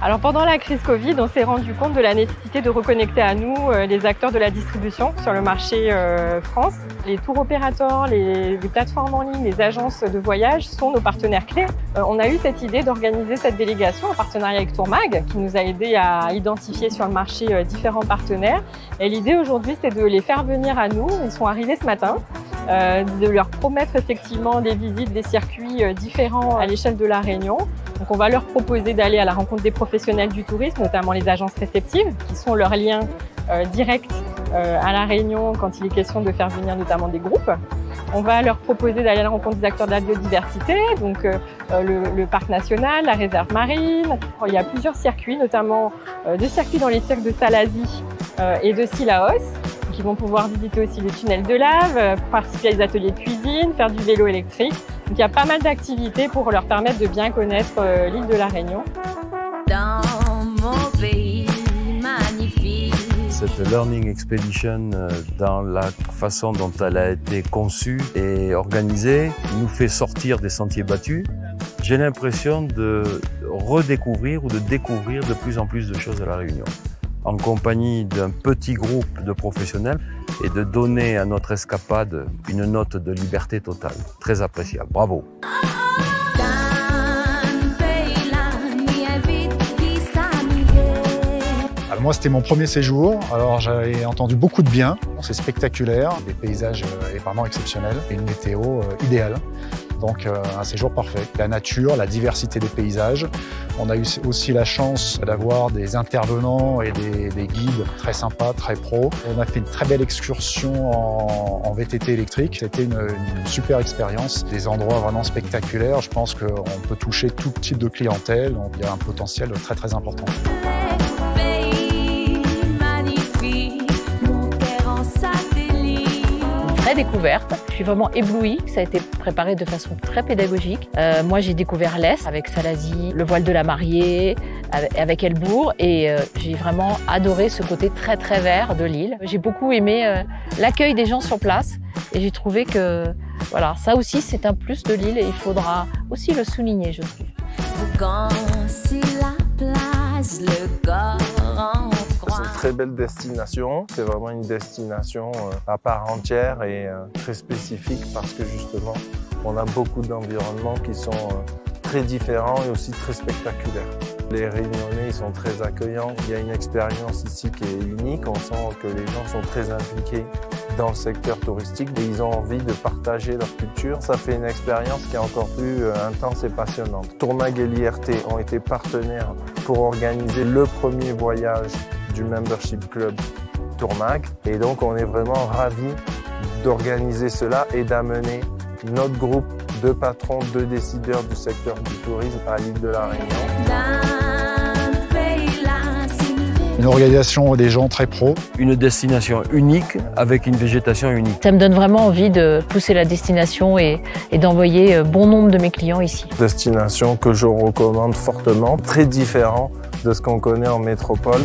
Alors pendant la crise Covid, on s'est rendu compte de la nécessité de reconnecter à nous les acteurs de la distribution sur le marché France. Les tours opérateurs, les plateformes en ligne, les agences de voyage sont nos partenaires clés. On a eu cette idée d'organiser cette délégation en partenariat avec Tourmag qui nous a aidé à identifier sur le marché différents partenaires. Et l'idée aujourd'hui, c'est de les faire venir à nous. Ils sont arrivés ce matin. De leur promettre effectivement des visites, des circuits différents à l'échelle de la Réunion. Donc on va leur proposer d'aller à la rencontre des professionnels du tourisme, notamment les agences réceptives, qui sont leurs liens directs à la Réunion quand il est question de faire venir notamment des groupes. On va leur proposer d'aller à la rencontre des acteurs de la biodiversité, donc le parc national, la réserve marine. Il y a plusieurs circuits, notamment deux circuits dans les cirques de Salazie et de Sillaos, qui vont pouvoir visiter aussi le tunnel de lave, participer à des ateliers de cuisine, faire du vélo électrique. Donc il y a pas mal d'activités pour leur permettre de bien connaître l'île de la Réunion. Dans mon pays magnifique. Cette Learning Expedition, dans la façon dont elle a été conçue et organisée, nous fait sortir des sentiers battus. J'ai l'impression de redécouvrir ou de découvrir de plus en plus de choses à La Réunion, en compagnie d'un petit groupe de professionnels et de donner à notre escapade une note de liberté totale. Très appréciable. Bravo! Alors moi, c'était mon premier séjour. Alors j'avais entendu beaucoup de bien. C'est spectaculaire, des paysages vraiment exceptionnels et une météo idéale. Donc un séjour parfait. La nature, la diversité des paysages. On a eu aussi la chance d'avoir des intervenants et des guides très sympas, très pros. On a fait une très belle excursion en VTT électrique. C'était une super expérience. Des endroits vraiment spectaculaires. Je pense qu'on peut toucher tout type de clientèle. Donc il y a un potentiel très très important. Découverte. Je suis vraiment éblouie, ça a été préparé de façon très pédagogique. Moi j'ai découvert l'Est avec Salazie, le voile de la mariée, avec Elbourg et j'ai vraiment adoré ce côté très très vert de l'île. J'ai beaucoup aimé l'accueil des gens sur place et j'ai trouvé que voilà, ça aussi c'est un plus de l'île et il faudra aussi le souligner, je trouve. C'est une très belle destination, c'est vraiment une destination à part entière et très spécifique parce que justement on a beaucoup d'environnements qui sont très différents et aussi très spectaculaires. Les Réunionnais ils sont très accueillants, il y a une expérience ici qui est unique, on sent que les gens sont très impliqués dans le secteur touristique et ils ont envie de partager leur culture. Ça fait une expérience qui est encore plus intense et passionnante. Tourmag et l'IRT ont été partenaires pour organiser le premier voyage du Membership Club Tourmag et donc on est vraiment ravis d'organiser cela et d'amener notre groupe de patrons, de décideurs du secteur du tourisme à l'île de la Réunion. Une organisation des gens très pros. Une destination unique avec une végétation unique. Ça me donne vraiment envie de pousser la destination et d'envoyer bon nombre de mes clients ici. Destination que je recommande fortement, très différent de ce qu'on connaît en métropole.